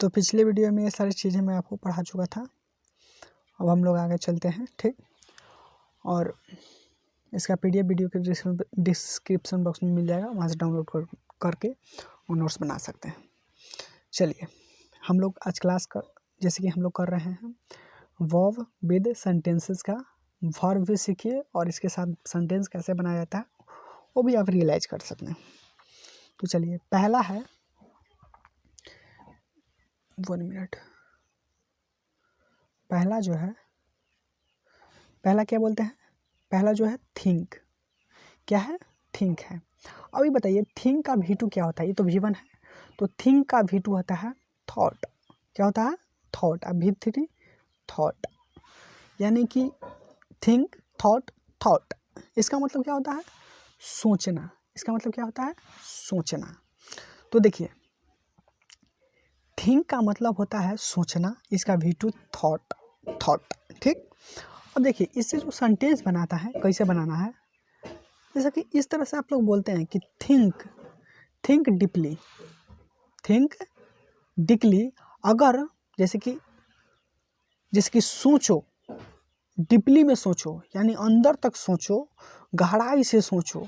तो पिछले वीडियो में ये सारी चीज़ें मैं आपको पढ़ा चुका था। अब हम लोग आगे चलते हैं, ठीक। और इसका पीडीएफ वीडियो के डिस्क्रिप्शन बॉक्स में मिल जाएगा, वहाँ से डाउनलोड करके वो नोट्स बना सकते हैं। चलिए हम लोग आज क्लास का जैसे कि हम लोग कर रहे हैं वर्ब विद सेंटेंसेस का वर्ब भी सीखिए और इसके साथ सेंटेंस कैसे बनाया जाता है वो भी आप रियलाइज कर सकते हैं। तो चलिए पहला है 1 मिनट। पहला जो है पहला क्या बोलते हैं, पहला जो है थिंक। क्या है? थिंक है। अभी बताइए थिंक का V2 क्या होता है? ये तो V1 है, तो थिंक का V2 होता है थॉट। क्या होता है? थॉट। अब V3 थॉट, यानी कि थिंक थॉट थॉट। इसका मतलब क्या होता है? सोचना। इसका मतलब क्या होता है? सोचना। तो देखिए थिंक का मतलब होता है सोचना, इसका V2 थॉट थॉट, ठीक। अब देखिए इससे जो सेंटेंस बनाता है कैसे बनाना है, जैसा कि इस तरह से आप लोग बोलते हैं कि think think deeply, think deeply. अगर जैसे कि सोचो, डीपली में सोचो यानी अंदर तक सोचो, गहराई से सोचो,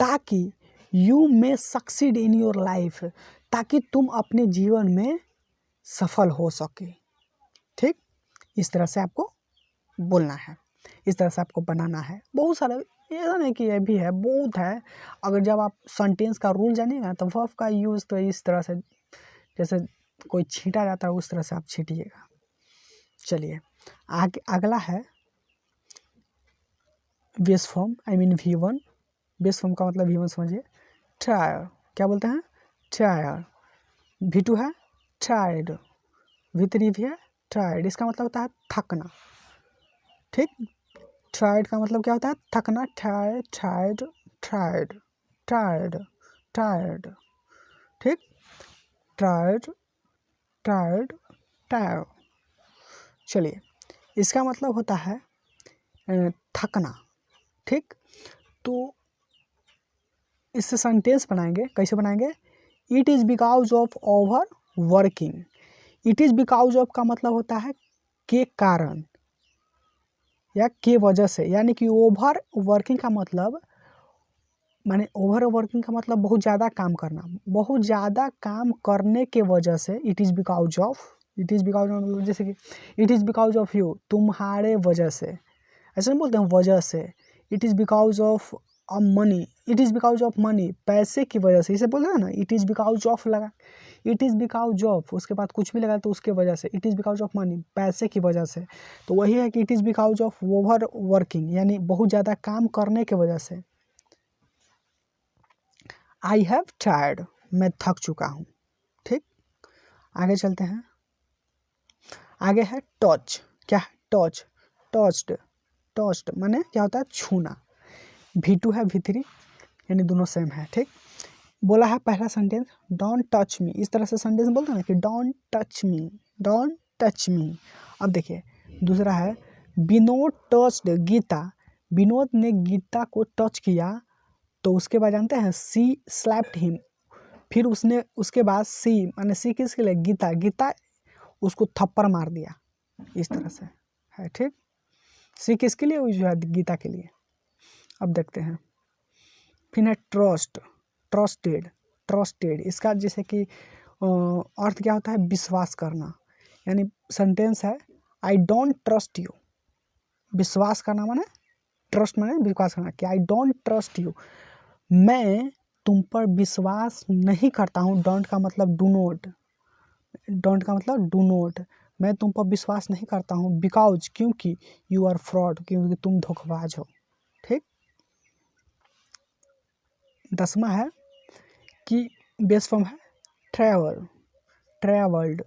ताकि you may succeed in your life, ताकि तुम अपने जीवन में सफल हो सके, ठीक। इस तरह से आपको बोलना है, इस तरह से आपको बनाना है। बहुत सारे, ऐसा नहीं कि ये भी है, बहुत है। अगर जब आप सेंटेंस का रूल जानिएगा तो वर्ब का यूज़ तो इस तरह से, जैसे कोई छींटा जाता है उस तरह से आप छींटिएगा। चलिए आगे अगला है base form, I mean V1। Base form का मतलब V1 समझिए, टायर। क्या बोलते हैं? टायर। V2 है टायर्ड, V3 भी है टायर्ड। इसका मतलब होता है थकना, ठीक। टायर्ड का मतलब क्या होता है? थकना। Tired tired tired tired tired, ठीक। Tired tired tired. चलिए इसका मतलब होता है थकना, ठीक। तो इससे सेंटेंस बनाएंगे, कैसे बनाएंगे? It is because of over working. It is because of का मतलब होता है के कारण या के वजह से, यानी कि ओवर वर्किंग का मतलब, माने ओवर वर्किंग का मतलब बहुत ज़्यादा काम करना, बहुत ज़्यादा काम करने के वजह से। It is because of, it is because of, जैसे कि it is because of you, तुम्हारे वजह से, ऐसे नहीं बोलते हैं वजह से। It is because of money, it is because of money, पैसे की वजह से। इसे बोल रहे हैं ना, इट इज़ बिकॉज ऑफ लगा, इट इज़ बिकॉज ऑफ, उसके बाद कुछ भी लगा तो उसके वजह से। It is because of money, पैसे की वजह से। तो वही है कि it is because of over working, यानी बहुत ज़्यादा काम करने की वजह से। आई हैव टायर्ड, मैं थक चुका हूँ, ठीक। आगे चलते हैं। आगे है टच। क्या है? टच। टच्ड, टच्ड माने क्या होता है? छूना। V2 है V3, यानी दोनों सेम है, ठीक। बोला है पहला सेंटेंस डोंट टच मी। इस तरह से सेंटेंस बोलते हैं ना कि don't touch me, don't touch me. अब देखिए दूसरा है विनोद टच्ड गीता। विनोद ने गीता को टच किया, तो उसके बाद जानते हैं सी स्लैप्ड हिम। फिर उसने उसके बाद सी, माने सी किसके लिए? गीता। गीता उसको थप्पड़ मार दिया, इस तरह से है, ठीक। सी किसके लिए हुई? जो है गीता के लिए। अब देखते हैं फिर है ट्रस्ट, ट्रस्टेड, ट्रस्टेड। इसका जैसे कि अर्थ क्या होता है? विश्वास करना, यानी सेंटेंस है आई डोंट ट्रस्ट यू। विश्वास करना माने, ट्रस्ट माने विश्वास करना, कि आई डोंट ट्रस्ट यू, मैं तुम पर विश्वास नहीं करता हूँ। डोंट का मतलब डू नॉट, डोंट का मतलब डू नॉट, मैं तुम पर विश्वास नहीं करता हूँ। बिकॉज, क्योंकि यू आर फ्रॉड, क्योंकि तुम धोखेबाज हो, ठीक। 10वां है कि बेस फॉर्म है ट्रैवल, ट्रैवल्ड,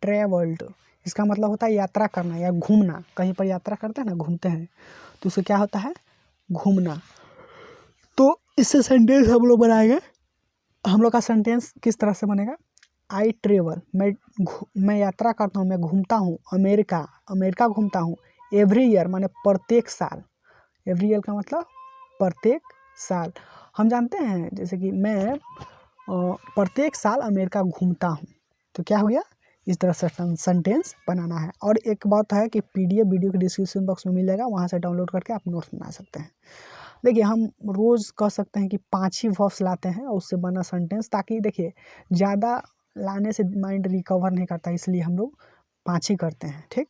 ट्रैवल्ड। इसका मतलब होता है यात्रा करना या घूमना। कहीं पर यात्रा करते हैं ना, घूमते हैं, तो उससे क्या होता है? घूमना। तो इससे सेंटेंस हम लोग बनाएंगे। हम लोग का सेंटेंस किस तरह से बनेगा? आई ट्रेवल, मैं यात्रा करता हूँ, मैं घूमता हूँ अमेरिका, अमेरिका घूमता हूँ। एवरी ईयर माने प्रत्येक साल, एवरी ईयर का मतलब प्रत्येक साल। हम जानते हैं जैसे कि मैं प्रत्येक साल अमेरिका घूमता हूँ, तो क्या हो गया? इस तरह से सेंटेंस बनाना है। और एक बात है कि PDF वीडियो के डिस्क्रिप्शन बॉक्स में मिलेगा, वहाँ से डाउनलोड करके आप नोट्स बना सकते हैं। देखिए हम रोज़ कह सकते हैं कि 5 ही वर्ब्स लाते हैं और उससे बना सेंटेंस, ताकि देखिए ज़्यादा लाने से माइंड रिकवर नहीं करता, इसलिए हम लोग 5 ही करते हैं। ठीक।